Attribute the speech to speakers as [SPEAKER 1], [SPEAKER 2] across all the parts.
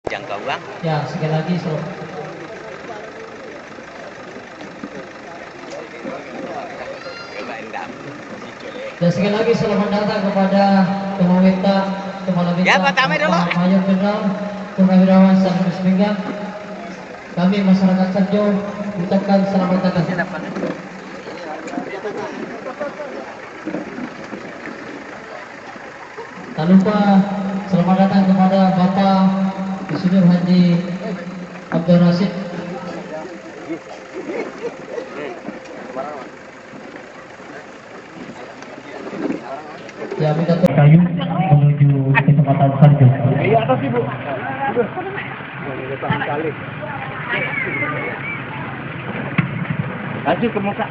[SPEAKER 1] Jangkau bang.
[SPEAKER 2] Ya, sekali lagi selamat datang kepada pemerintah
[SPEAKER 1] Ya, pertama dulu.
[SPEAKER 2] Mayor Jenderal Purnawirawan Sanus Mingga. Kami masyarakat Sanjo ucapkan selamat datang. Tak lupa selamat datang kepada Bapak Insinyur Haji Abdul Rasid. Ya, minta kayu menuju kecepatan Sanjo.
[SPEAKER 3] Iya atas ibu. Sekali. Laju ke muka.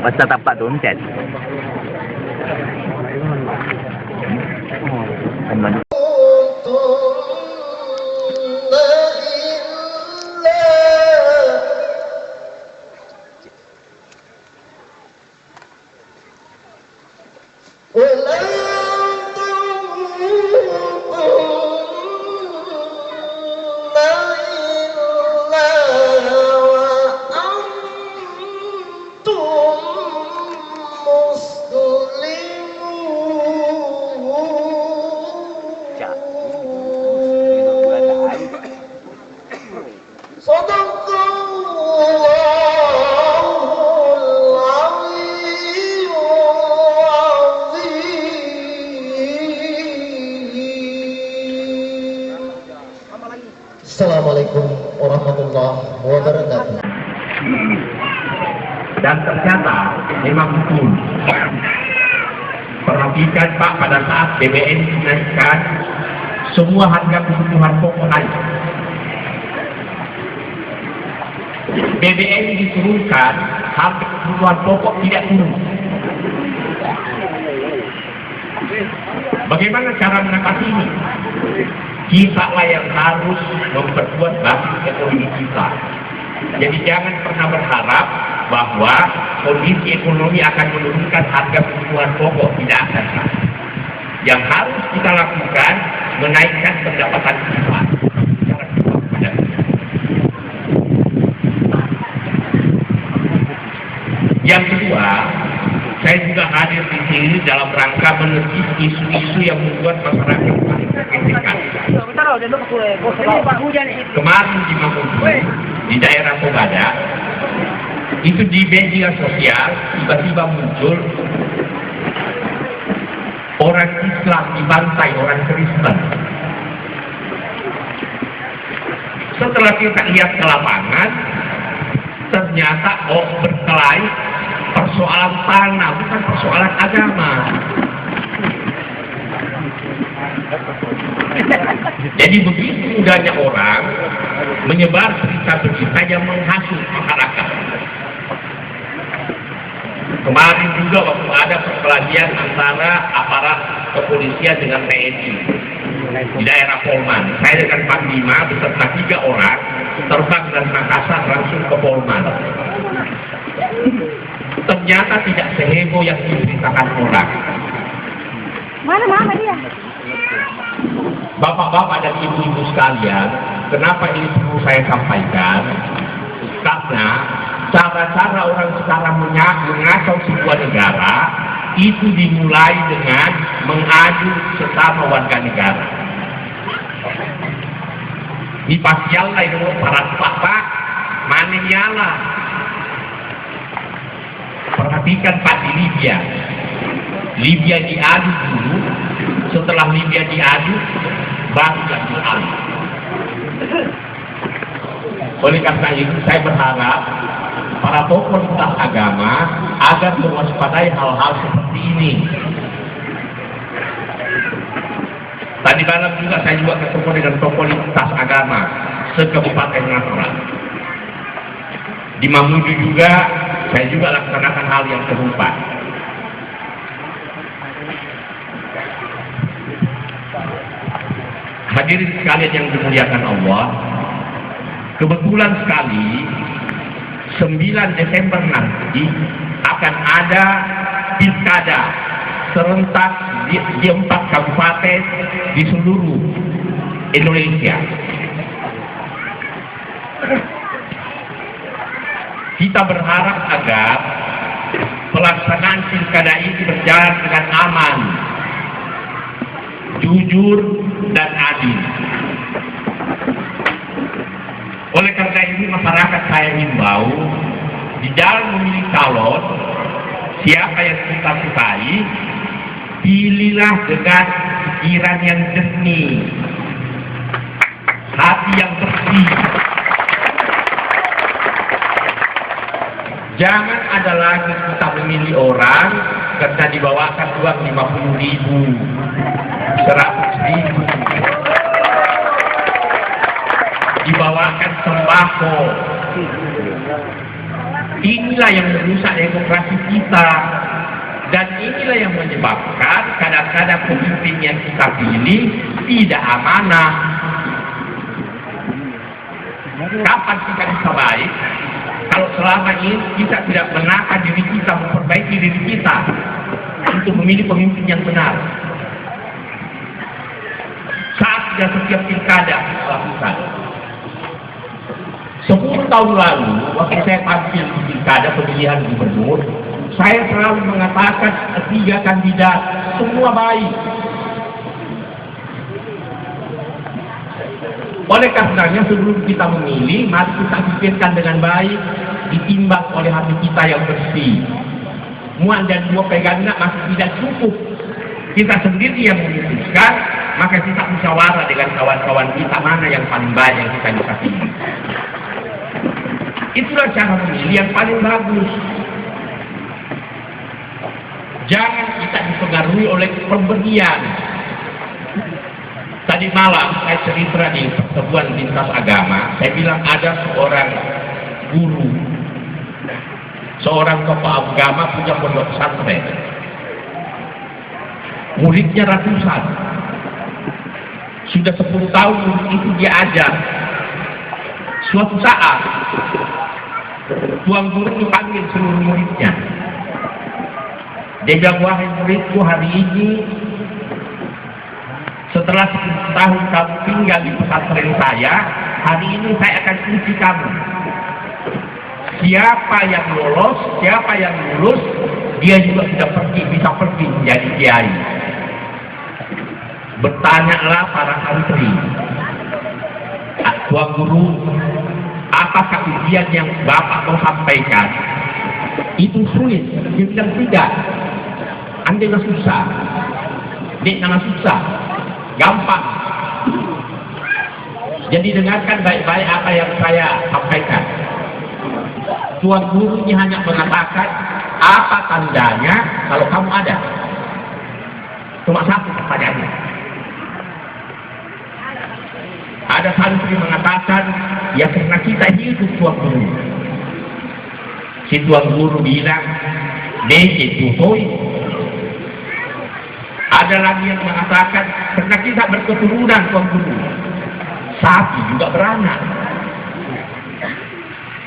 [SPEAKER 1] Basta tapak doncet.
[SPEAKER 2] Assalamualaikum warahmatullahi wabarakatuh.
[SPEAKER 4] Dan ternyata memang betul. Perhatikan Pak, pada saat BBM dinaikkan, semua harga kebutuhan pokok naik. BBM diturunkan, harga kebutuhan pokok tidak turun. Bagaimana cara mengatasi ini? Kita lah yang harus memperkuat basis ekonomi kita. Jadi jangan pernah berharap bahwa kondisi ekonomi akan menurunkan harga kebutuhan pokok, tidak akan. Yang harus kita lakukan menaikkan pendapatan kita. Yang kedua, saya juga hadir di sini dalam rangka menepis isu-isu yang membuat masyarakat paling terkesan. Kemarin di Mamuju, di daerah Pobada, itu di media sosial tiba-tiba muncul orang Islam dibantai orang Kristen. Setelah kita lihat ke lapangan, ternyata berkelahi persoalan tanah, bukan persoalan agama. Jadi begitu mudahnya orang menyebar berita-berita yang menghasut masyarakat. Kemarin juga waktu ada perkelahian antara aparat kepolisian dengan TNI di daerah Polman, saya dengan Panglima beserta 3 orang terbang dari Makassar langsung ke Polman. Ternyata tidak seheboh yang diberitakan orang.
[SPEAKER 5] Mana dia?
[SPEAKER 4] Bapak-bapak dan ibu-ibu sekalian, kenapa ini perlu saya sampaikan? Karena cara-cara orang sekarang mengacau sebuah negara itu dimulai dengan mengadu sesama warga negara. Di pasial lain para papa mana nyala. Perhatikan Pak di Libya. Libya diadu dulu, setelah Libya diadu, baru diadu. Oleh karena itu saya berharap para tokoh lintas agama agar mewaspadai hal-hal seperti ini. Tadi malam juga saya ketemu dengan tokoh lintas agama se-Kabupaten Ngasra. Di Mamuju juga saya juga laksanakan hal yang serupa. Hadirin sekalian yang dimuliakan Allah, Kebetulan sekali 9 Desember nanti akan ada pilkada serentak di 4 kabupaten di seluruh Indonesia. Kita berharap agar pelaksanaan pilkada ini berjalan dengan aman, jujur, dan adil. Oleh karena ini masyarakat saya himbau di dalam memilih calon siapa yang kita sukai, pilihlah dengan pikiran yang jernih, hati yang bersih. Jangan ada lagi kita memilih orang karena dibawakan uang 50.000, 100.000, dibawakan sembako. Inilah yang merusak demokrasi kita, dan inilah yang menyebabkan kadang-kadang pemimpin yang kita pilih tidak amanah. Kapan kita bisa baik? Kalau selama ini kita tidak menakar diri kita, memperbaiki diri kita untuk memilih pemimpin yang benar. Saatnya setiap pilkada kita lakukan. 10 tahun lalu, waktu saya tampil di pilkada pemilihan gubernur, saya selalu mengatakan 3 kandidat, semua baik. Oleh karenanya sebelum kita memilih, mari kita pikirkan dengan baik, ditimbang oleh hati kita yang bersih. Muat dan 2 pegangan masih tidak cukup. Kita sendiri yang memutuskan, maka kita musyawarah dengan kawan-kawan kita mana yang paling baik yang kita bisa pilih. Itulah cara memilih yang paling bagus. Jangan kita dipengaruhi oleh pemberian. Tadi malam saya cerita di pertemuan lintas agama, saya bilang ada seorang guru, seorang tokoh agama punya pondok pesantren. Muridnya ratusan. Sudah 10 tahun murid itu dia ajar. Suatu saat tuan guru itu panggil seluruh muridnya. Dia bilang, wahai muridku, hari ini setelah 10 tahun kamu tinggal di pesantren saya, hari ini saya akan uji kamu. Siapa yang lolos, siapa yang lulus, dia juga sudah bisa pergi menjadi kiai. Bertanyalah para santri, tuan guru, apakah ujian yang Bapak mau sampaikan itu sulit? Dia bilang tidak. Anda nggak susah, dia nggak susah, gampang. Jadi dengarkan baik-baik apa yang saya sampaikan. Tuan gurunya hanya mengatakan apa tandanya kalau kamu ada. Cuma satu pertanyaannya. Ada santri mengatakan, ya karena kita hidup tuan guru. Si tuan guru bilang, itu boy. Ada lagi yang mengatakan, karena kita berketurunan tuan guru. Sapi juga beranak.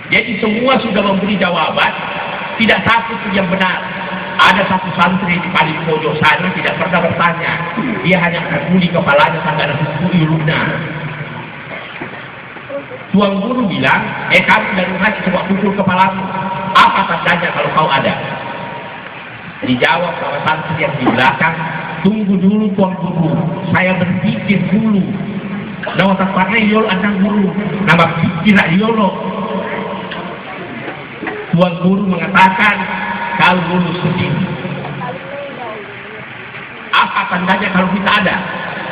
[SPEAKER 4] Jadi semua sudah memberi jawaban, tidak satu pun yang benar. Ada satu santri di paling pojok sana tidak pernah bertanya. Dia hanya terkuli kepalanya sampai ada suku iluna. Tuan guru bilang, kamu dari hati coba pukul kepalamu. Apa tandanya kalau kau ada? Dijawab sama santri yang di belakang, tunggu dulu tuan guru, saya berpikir dulu. Nama tepatnya yol anak guru, nama pikir yolo. Tuan guru mengatakan, kau lulus begini. Apa tandanya kalau kita ada?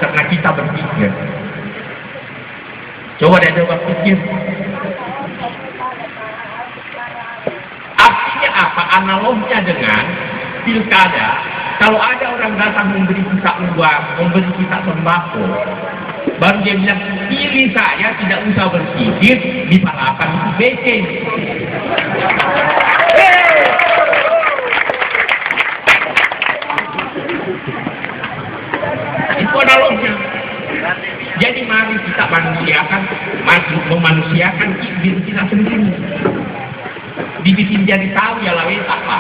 [SPEAKER 4] Karena kita berpikir. Coba dia coba pikir. Artinya apa? Analognya dengan pilkada. Kalau ada orang datang memberi kita uang, memberi kita sembako, baru dia bilang, pilih saya, tidak usah berpikir, di balapan itu beceng. Itu analognya. Jadi mari kita manusiakan, memanusiakan diri kita sendiri. Dibikin jadi tahu ya lawe apa.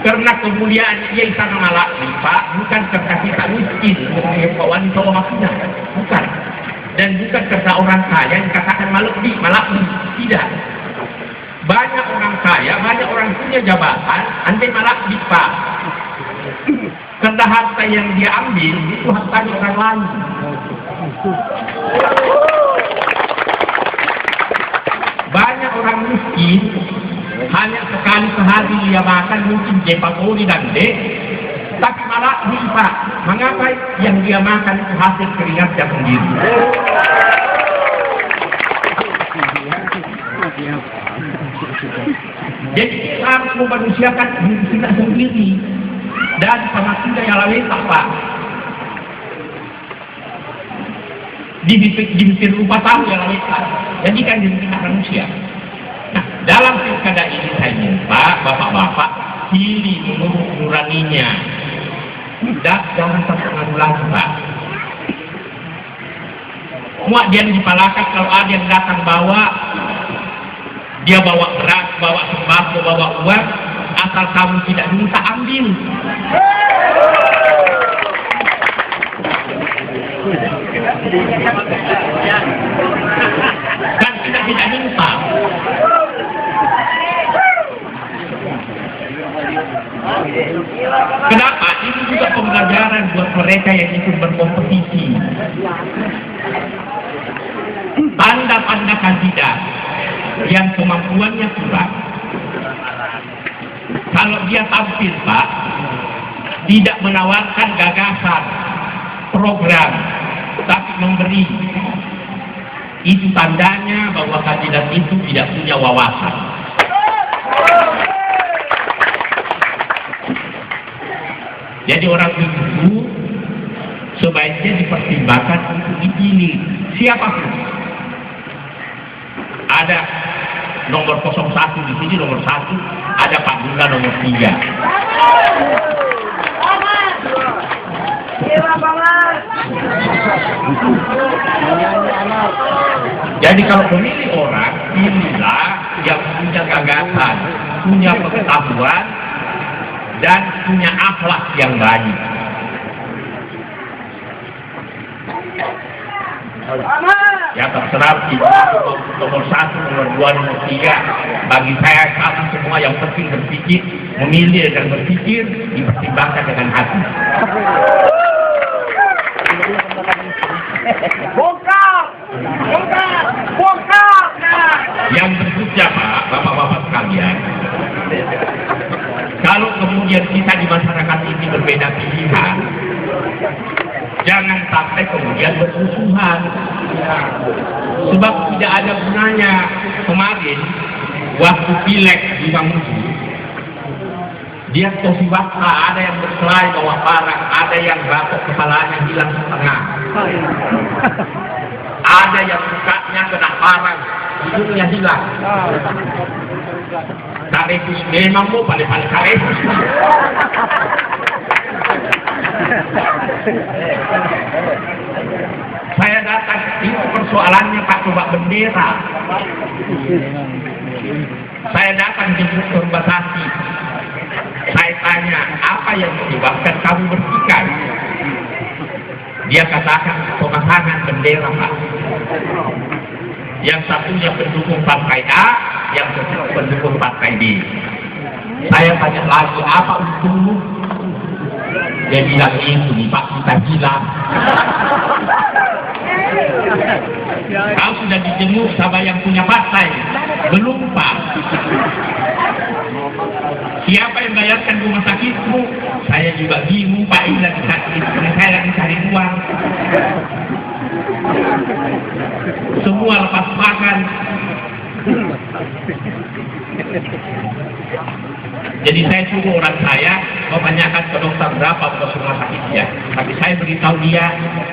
[SPEAKER 4] Karena kemuliaan dia istana malakni, Pak, bukan karena kita miskin, wanita maksudnya, bukan. Dan bukan karena orang kaya yang dikatakan malakni, tidak. Banyak orang kaya, banyak orang punya jabatan, andai malakni, Pak. Karena harta yang dia ambil itu hartanya orang lain. Banyak orang miskin hanya sekali sehari dia makan mungkin jepatoli dan dek, tapi malah lupa mengapa yang dia makan itu hasil keringatnya sendiri. Jadi kita harus memanusiakan diri kita sendiri dan sama kita yang lain apa. Dibikin lupa tahu yang lain, jadikan diri kita manusia. Nah, dalam pilkada ini saya minta bapak-bapak pilih menurut nuraninya dan jangan terpengaruh lagi, Pak. Muak dia dipalakan kalau ada yang datang dia bawa beras, bawa sembako, bawa uang, asal kamu tidak minta ambil. Kan kita tidak minta. Kenapa? Ini juga pembelajaran buat mereka yang ikut berkompetisi. Tanda-tanda kandidat yang kemampuannya kurang. Kalau dia tampil, Pak, tidak menawarkan gagasan, program, tapi memberi, itu tandanya bahwa kandidat itu tidak punya wawasan. Jadi orang itu sebaiknya dipertimbangkan untuk dipilih siapapun. Ada nomor 01 di sini, nomor 1, ada Pak Bunda nomor 3. Jadi kalau memilih orang, pilihlah yang punya gagasan, punya pengetahuan, dan punya akhlak yang baik. Ya terserah nomor 1, nomor 2, nomor 3. Bagi saya kami semua yang penting berpikir, memilih dan berpikir dipertimbangkan dengan hati. Bongkar. Yang berikutnya, Pak, bapak-bapak sekalian, kalau kemudian kita di masyarakat ini berbeda pilihan, jangan sampai kemudian bermusuhan. Sebab tidak ada gunanya. Kemarin waktu pileg di Mamuju, dia tosi bakta, ada yang berkelahi bawa parang, ada yang batok kepalanya hilang setengah, ada yang mukanya kena parang, hidungnya hilang. Karetus memang mau paling karetus. Saya datang, itu persoalannya Pak coba bendera. Saya datang di Batasi. Saya tanya, apa yang menyebabkan kamu bertikai? Dia katakan pemasangan bendera, Pak. Yang satunya pendukung partai A, yang satu pendukung partai B. Saya tanya lagi, apa untukmu? Dia bilang itu nih Pak, kita bilang. Kau sudah dijenguk sama yang punya partai? Belum, Pak. Siapa yang bayarkan rumah sakitmu? Saya juga bingung, Pak. Ini lagi sakit, saya lagi cari uang. Semua lepas makan. Jadi saya suruh orang saya menanyakan ke dokter berapa ke rumah sakitnya. Tapi saya beritahu dia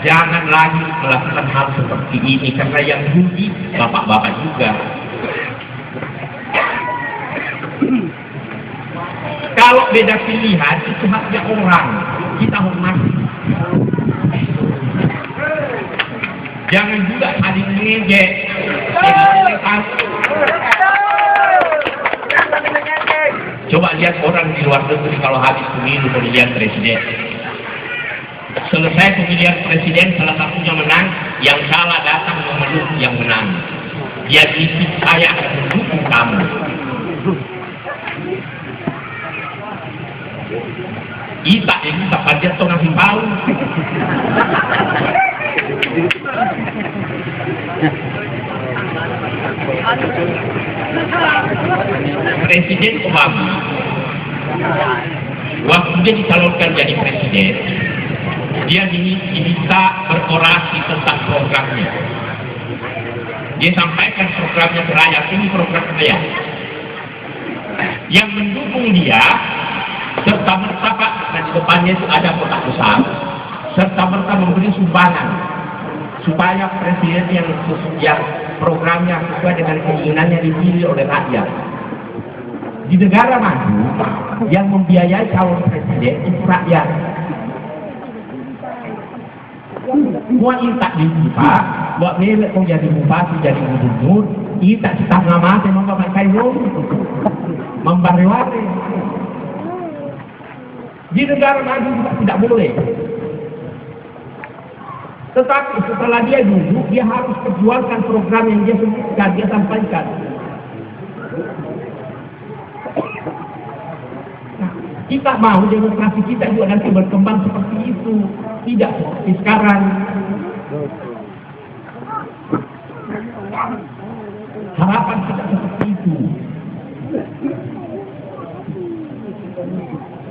[SPEAKER 4] jangan lagi melakukan hal seperti ini karena yang rugi bapak-bapak juga. Kalau beda pilihan itu haknya orang. kita hormati. Jangan juga saling mengejek. Coba lihat orang di luar negeri kalau habis pemilu pemilihan presiden. Selesai pemilihan presiden, salah satunya menang, yang salah datang memeluk yang menang. Dia bisik, saya akan mendukung kamu. Ita ini tak pajak atau nasi bau. Presiden Obama waktu dia dicalonkan jadi presiden, dia diminta berorasi tentang programnya. Dia sampaikan programnya ke rakyat, ini program saya. Yang mendukung dia serta merta Pak, dan di depannya itu ada kotak besar, serta merta memberi sumbangan supaya presiden yang programnya sesuai dengan keinginannya dipilih oleh rakyat. Di negara maju yang membiayai calon presiden itu rakyat. Semua tak dibuka, buat milik kau jadi bupati, jadi gubernur, kita tak ngamati memakai membari-wari. Di negara maju juga tidak boleh. Tetapi setelah dia duduk, dia harus perjuangkan program yang dia sebutkan, dia sampaikan. Nah, kita mau demokrasi kita juga nanti berkembang seperti itu, tidak seperti sekarang. Harapan kita seperti itu.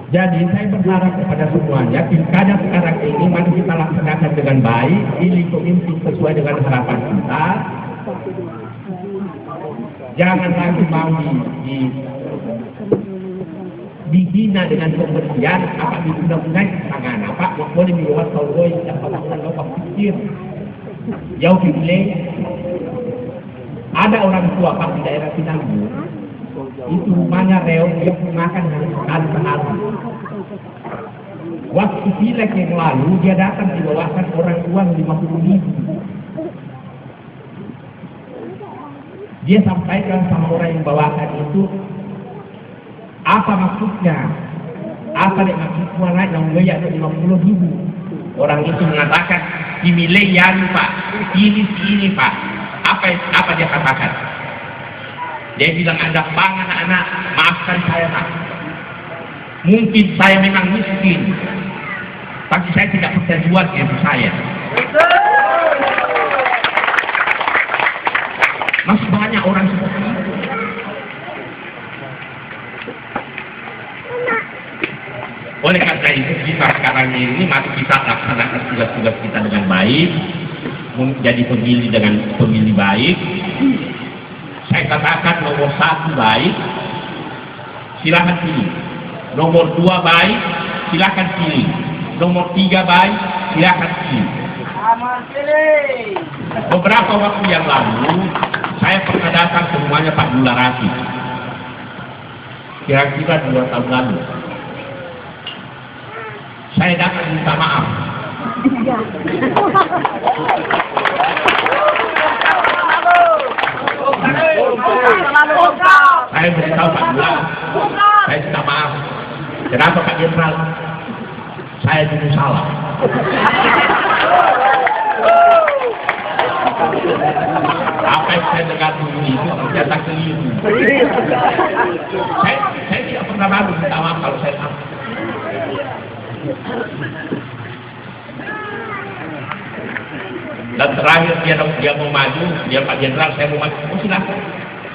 [SPEAKER 4] Jadi saya berharap kepada semuanya, pilkada sekarang ini mari kita laksanakan dengan baik, pilih pemimpin sesuai dengan harapan kita. Jangan lagi mau dihina dengan pemberian, apa diundang-undang tangan, apa boleh dibuat toloi dan pembangunan lokal pikir. Jauh dipilih. Ada orang tua Pak di daerah Sinanggu, itu rumahnya reog, dia makan sekali sehari. Waktu pileg yang lalu dia datang dibawakan orang uang 50.000. Dia sampaikan sama orang yang bawakan itu, apa maksudnya? Apa yang maksudnya naik yang bayar 50.000? Orang itu mengatakan, dimilih ya Pak, ini Pak. Apa dia katakan? Dia bilang, ada bang anak-anak, maafkan saya Pak. Mungkin saya memang miskin, tapi saya tidak bisa jual diri saya. Masih banyak orang seperti itu. Oleh karena itu kita sekarang ini mari kita laksanakan tugas-tugas kita dengan baik, menjadi pemilih dengan pemilih baik. Saya katakan nomor 1 baik, silakan pilih. Nomor 2 baik, silakan pilih. Nomor 3 baik, silakan pilih. Beberapa waktu yang lalu, saya pernah datang ke rumahnya Pak Dula Rafi. Kira-kira 2 tahun lalu. Saya datang minta maaf. Saya beritahu Pak Dula, saya minta maaf. Kenapa Pak Jenderal? Saya dulu salah. Apa yang saya dengar dulu itu ternyata keliru. Saya tidak pernah malu minta maaf kalau saya salah. Dan terakhir dia mau maju, dia Pak Jenderal, saya mau maju. Oh, silakan.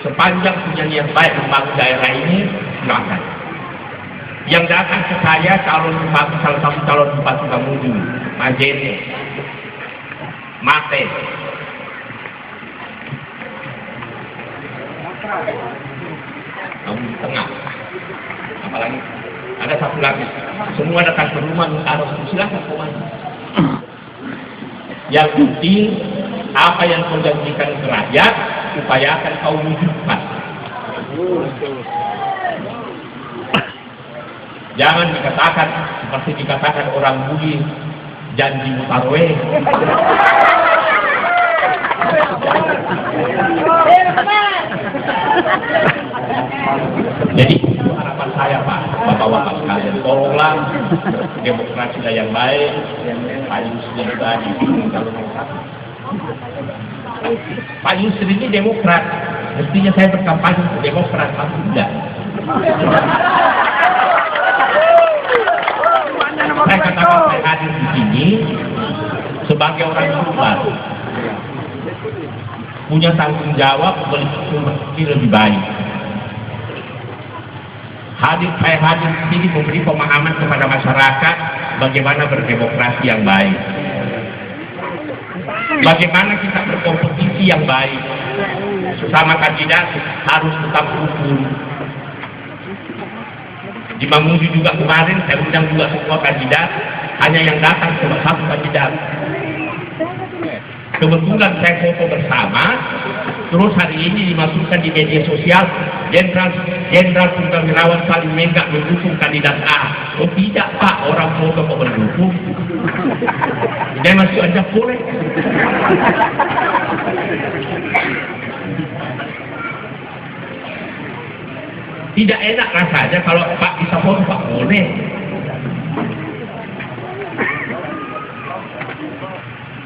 [SPEAKER 4] Sepanjang punya niat baik membangun daerah ini, silakan. Yang datang ke saya calon bupati, salah satu calon bupati Mamuju, Majene, Mate. Kamu di tengah. Apalagi ada satu lagi. Semua datang ke rumah harus silakan kau maju. Yang penting apa yang kau janjikan ke rakyat, upayakan kau wujudkan. Jangan dikatakan seperti dikatakan orang Bugis, janji mutarwe. Jadi itu harapan saya, Pak, Bapak-bapak sekalian, tolonglah demokrasi yang baik, Pak Yusri tadi. Pak Yusri ini demokrat, mestinya saya berkampanye untuk demokrat, tapi tidak. Saya katakan saya hadir di sini sebagai orang Sumbar, punya tanggung jawab memiliki lebih baik. Saya hadir di sini memberi pemahaman kepada masyarakat bagaimana berdemokrasi yang baik, bagaimana kita berkompetisi yang baik. Sesama kandidat harus tetap rukun. Di Mamuju juga kemarin saya undang juga semua kandidat, hanya yang datang cuma satu kandidat. Kebetulan saya foto bersama, terus hari ini dimasukkan di media sosial, Jenderal Purnawirawan saling megak mendukung kandidat A. Oh tidak Pak, orang foto kok mendukung? Dia masuk aja boleh. Tidak enak rasanya kalau Pak bisa foto Pak boleh.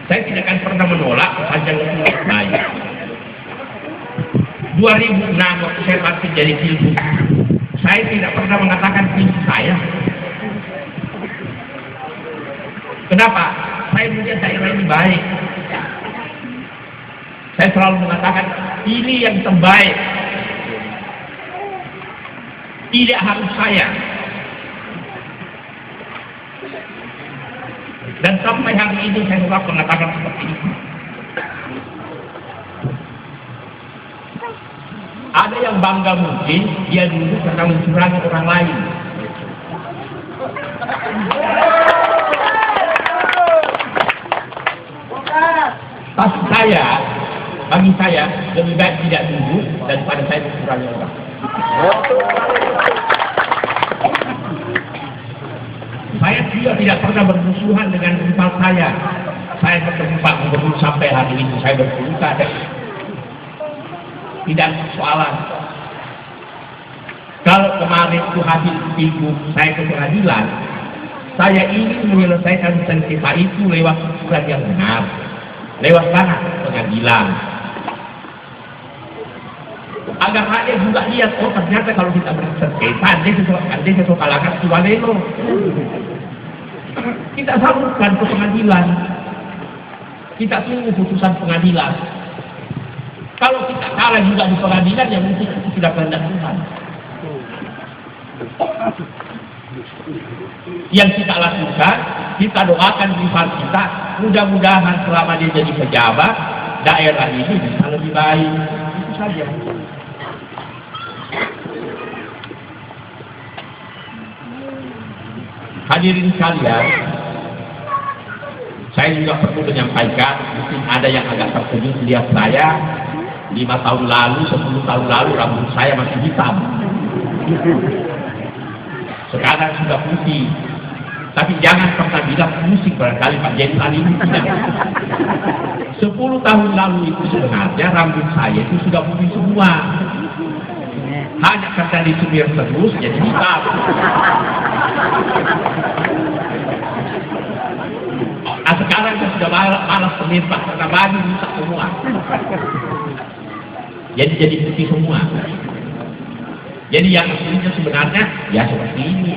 [SPEAKER 4] Saya tidak akan pernah menolak sepanjang itu baik. 2006 waktu saya masih jadi pilgub, saya tidak pernah mengatakan pilih saya. Kenapa? Saya melihat daerah ini baik. Saya selalu mengatakan ini yang terbaik. Tidak harus saya. Dan sampai hari ini saya tetap mengatakan seperti itu. Ada yang bangga mungkin dia dulu karena mencurangi orang lain. Tapi bagi saya lebih baik tidak dulu daripada saya mencurangi orang. Saya juga tidak pernah bermusuhan dengan rival saya. Saya ketemu Pak Gubernur sampai hari ini saya berpelukan. Tidak persoalan. Kalau kemarin itu hasil pilgub saya ke pengadilan, saya ingin menyelesaikan sengketa itu lewat ukuran yang benar, lewat tanah pengadilan. Agar rakyat juga lihat, oh ternyata kalau kita bersengketa, dia sesuatu kalangan Tualeno. Kita salurkan ke pengadilan. Kita tunggu putusan pengadilan. Kalau kita kalah juga di pengadilan, yang mungkin itu tidak kehendak Tuhan. Yang kita lakukan, kita doakan rival kita, mudah-mudahan selama dia jadi pejabat, daerah ini bisa lebih baik. Itu saja. Hadirin sekalian, saya juga perlu menyampaikan, mungkin ada yang agak terkejut lihat saya 5 tahun lalu, 10 tahun lalu rambut saya masih hitam. Sekarang sudah putih. Tapi jangan pernah bilang musik barangkali Pak Jenderal ini tidak. 10 tahun lalu itu sebenarnya rambut saya itu sudah putih semua. Hanya karena disemir terus jadi hitam. Nah sekarang saya sudah malas semir Pak, karena baju rusak semua. Jadi putih semua. Jadi yang aslinya sebenarnya ya seperti ini.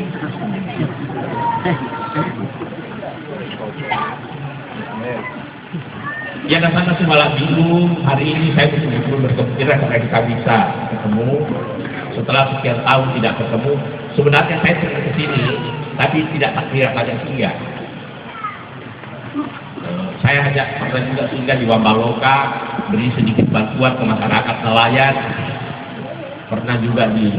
[SPEAKER 4] Ya dasarnya sih malah bingung. Hari ini saya betul-betul bergembira karena kita bisa ketemu setelah sekian tahun tidak ketemu. Sebenarnya saya sudah ke sini, tapi tidak banyak singgah. Saya ajak pernah juga singgah di Wambaloka, beri sedikit bantuan ke masyarakat nelayan. Pernah juga di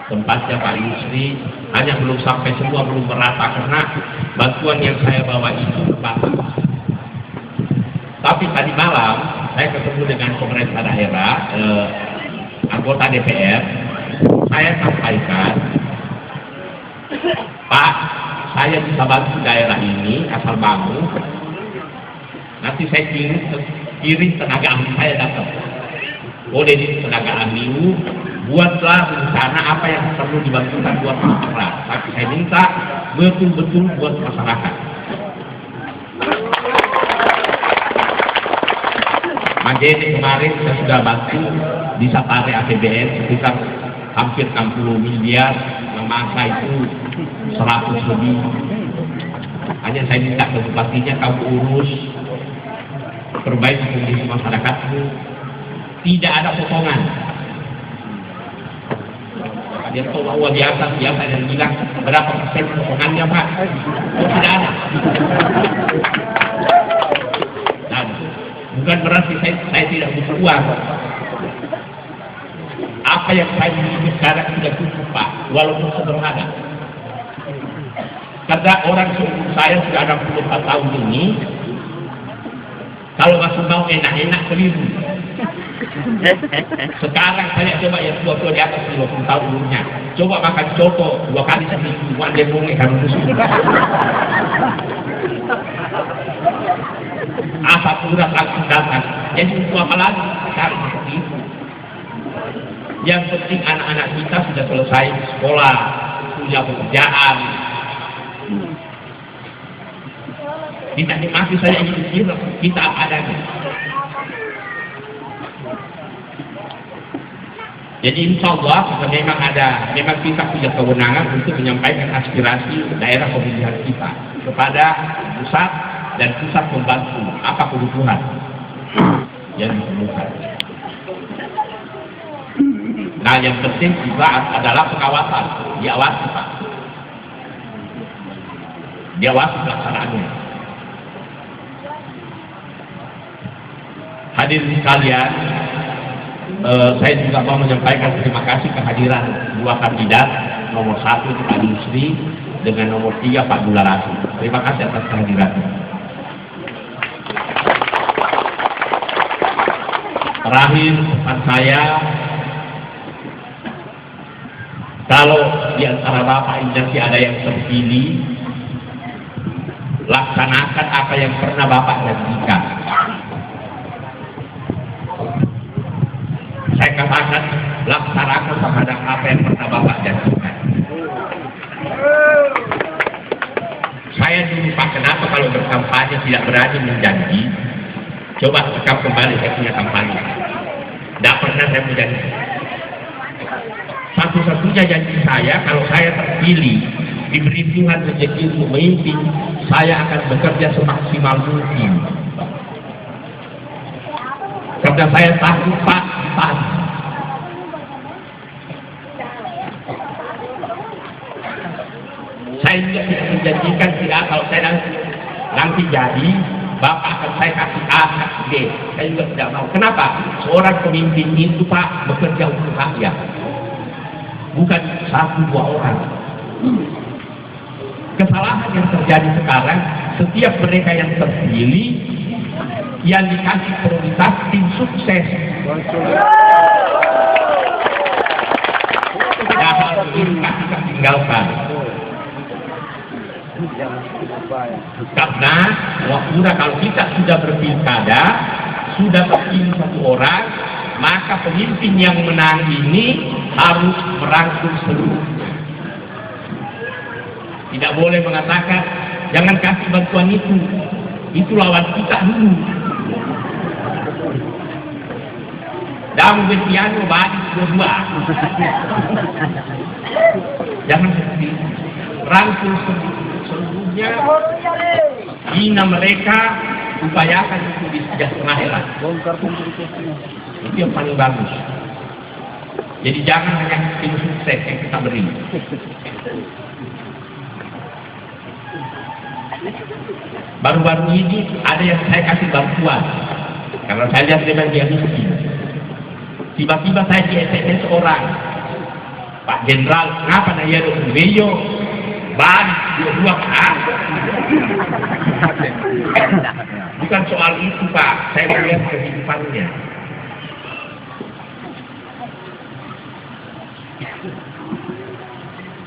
[SPEAKER 4] tempatnya Pak Yusri, hanya belum sampai semua, belum merata karena bantuan yang saya bawa itu terbatas. Tapi tadi malam saya ketemu dengan pemerintah daerah, anggota DPR, saya sampaikan Pak, saya bisa bantu daerah ini asal bangun. Nanti saya kirim tenaga ahli saya datang. Boleh di tenaga ahli, buatlah rencana apa yang perlu dibantukan buat masyarakat. Tapi saya minta betul-betul buat masyarakat. Majene kemarin saya sudah bantu di Sapare APBN sekitar hampir 60 miliar, yang masa itu 100 lebih. Hanya saya minta ke bupatinya, kamu urus, perbaiki kondisi masyarakatmu, tidak ada potongan. Dia tahu bahwa di atas yang bilang berapa persen potongannya Pak, oh, tidak ada. Dan bukan berarti saya tidak butuh uang. Apa yang saya miliki sekarang sudah cukup Pak, walaupun sederhana. Karena orang seumur saya sudah 64 tahun ini, kalau masih mau enak-enak keliru. Sekarang saya coba yang tua-tua di atas 50 tahun umurnya, coba makan coto 2 kali seminggu, wanda bunga kalau musuh. Apa udah langsung datang, jadi untuk apa lagi sekarang seperti itu. Yang penting anak-anak kita sudah selesai sekolah, punya pekerjaan. Kita nikmati saja hidup kita apa adanya. Jadi insya Allah memang kita punya kewenangan untuk menyampaikan aspirasi daerah pemilihan kita kepada pusat, dan pusat membantu apa kebutuhan yang diperlukan. Nah, yang penting juga adalah pengawasan, diawasi Pak, diawasi pelaksanaannya. Hadirin sekalian, saya juga mau menyampaikan terima kasih kehadiran 2 kandidat, nomor 1 Pak Yusri dengan nomor 3 Pak Dularasi. Terima kasih atas kehadirannya. Terakhir pesan saya, kalau di antara Bapak ini nanti ada yang terpilih, laksanakan apa yang pernah Bapak janjikan. Saya katakan, laksanakan terhadap apa yang pernah Bapak janjikan. Saya dulu Pak, kenapa kalau berkampanye tidak berani menjanji? Coba rekam kembali saya punya kampanye. Tidak pernah saya menjanji. Satu-satunya janji saya, kalau saya terpilih, diberi Tuhan rezeki untuk memimpin, saya akan bekerja semaksimal mungkin. Karena saya takut Pak, saya juga tidak menjanjikan tidak kalau saya nanti jadi Bapak akan saya kasih A, kasih B. Saya juga tidak mau. Kenapa? Seorang pemimpin itu Pak bekerja untuk rakyat, bukan 1-2 orang. Kesalahan yang terjadi sekarang, setiap mereka yang terpilih yang dikasih prioritas tim sukses. Nah, hal ini kita tinggalkan. Karena kalau kita sudah berpilkada, sudah terpilih 1 orang, maka pemimpin yang menang ini harus merangkul seluruhnya. Tidak boleh mengatakan jangan kasih bantuan itu lawan kita dulu. Dalam piano bagi dua. Jangan seperti itu. Rangkul seluruhnya, hina mereka, upayakan untuk disejahteraan. Itu yang paling bagus. Jadi jangan hanya tim sukses yang kita beri. Baru-baru ini ada yang saya kasih bantuan karena saya lihat memang dia miskin. Tiba-tiba saya di SMS orang, Pak Jenderal, kenapa naya dong video? Ban, 22 bukan soal itu Pak, saya melihat kehidupannya.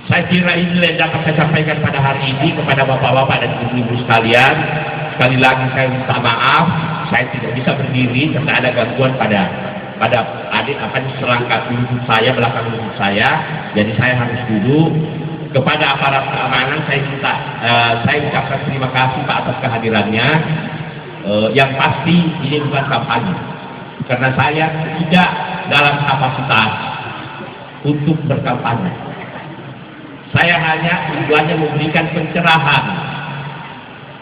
[SPEAKER 4] Saya kira ini yang dapat saya sampaikan pada hari ini kepada bapak-bapak dan ibu-ibu sekalian. Sekali lagi saya minta maaf, saya tidak bisa berdiri karena ada gangguan pada adik selangkah lutut saya, belakang lutut saya. Jadi saya harus duduk. Kepada aparat keamanan saya ucapkan terima kasih Pak atas kehadirannya. Yang pasti ini bukan kampanye, karena saya tidak dalam kapasitas untuk berkampanye. Saya hanya tujuannya memberikan pencerahan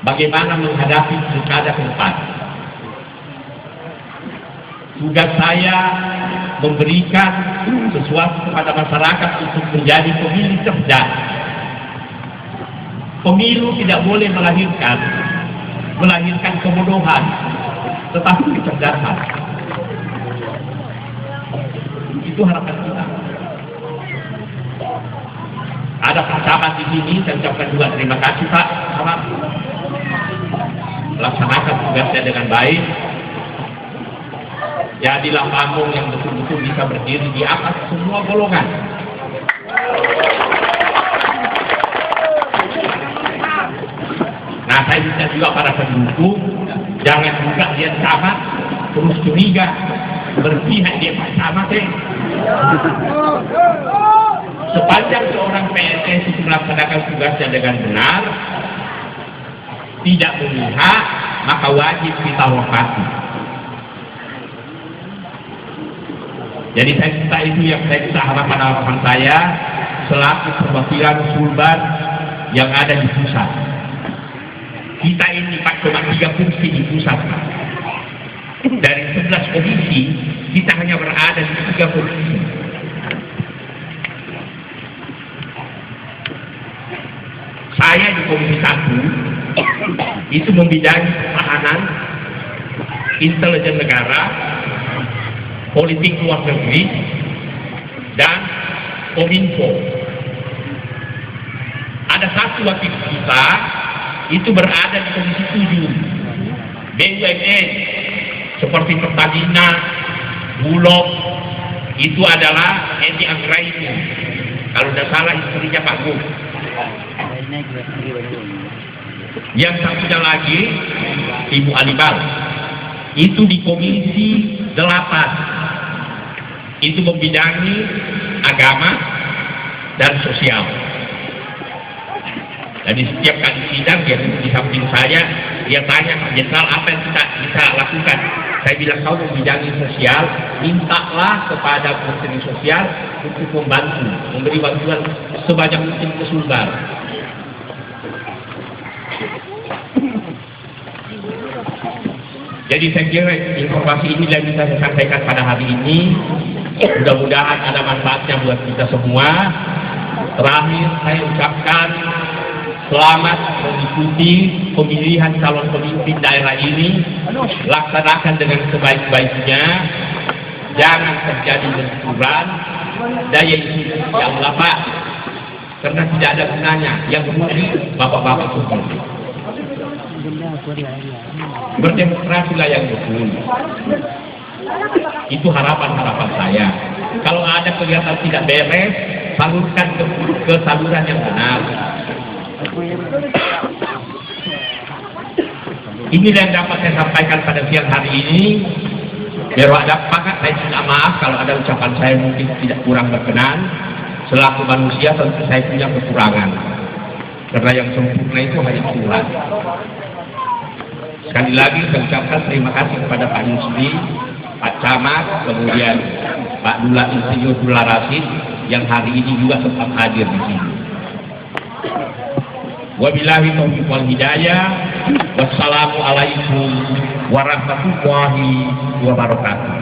[SPEAKER 4] bagaimana menghadapi pilkada ke depan. Tugas saya memberikan sesuatu kepada masyarakat untuk menjadi pemilih cerdas. Pemilu tidak boleh melahirkan kebodohan, tetapi kecerdasan. Itu harapan kita. Ada Pak Camat di sini, saya ucapkan juga terima kasih Pak Camat. Laksanakan tugasnya dengan baik. Jadilah pamong yang betul-betul bisa berdiri di atas semua golongan. Nah, saya minta juga para pendukung, jangan juga dia camat terus curiga berpihak dia Pak Camat. Sepanjang seorang PNS itu melaksanakan tugasnya dengan benar, tidak memihak, maka wajib kita hormati. Jadi saya minta itu yang saya minta harapan saya selaku perwakilan Sulbar yang ada di pusat. Kita ini 4,3 kursi di pusat. Dari 11 komisi, kita hanya berada di 3 komisi. Saya di Komisi 1 itu membidangi pertahanan, intelijen negara, politik luar negeri, dan Kominfo. Ada satu wakil kita itu berada di Komisi 7, BUMN seperti Pertamina, Bulog, itu adalah Edi Anggraini. Kalau tidak salah istrinya Pak Gu. Yang satunya lagi Ibu Alibal, itu di Komisi 8, itu membidangi agama dan sosial. Jadi setiap kali sidang dia di samping saya, dia tanya Pak Jenderal apa yang kita bisa lakukan. Saya bilang kau membidangi sosial, mintalah kepada Menteri Sosial untuk membantu, memberi bantuan sebanyak mungkin ke Sulbar. Jadi saya kira informasi ini yang bisa saya sampaikan pada hari ini. Mudah-mudahan ada manfaatnya buat kita semua. Terakhir saya ucapkan selamat mengikuti pemilihan calon pemimpin daerah ini. Laksanakan dengan sebaik-baiknya. Jangan terjadi benturan. Daya isi yang Bapak, karena tidak ada gunanya. Yang rugi bapak-bapak semua. Berdemonstrasilah yang betul. Itu harapan saya. Kalau ada kegiatan tidak beres, salurkan ke saluran yang benar. Inilah yang dapat saya sampaikan pada siang hari ini. Biar ada pakat, saya minta maaf kalau ada ucapan saya mungkin tidak kurang berkenan. Selaku manusia tentu saya punya kekurangan. Karena yang sempurna itu hanya Tuhan. Sekali lagi saya ucapkan terima kasih kepada Pak Yusri, Pak Camat, kemudian Pak Dula Insinyur Dula Rasid yang hari ini juga tetap hadir di sini. Wabillahi taufiq wal hidayah. Wassalamualaikum warahmatullahi wabarakatuh.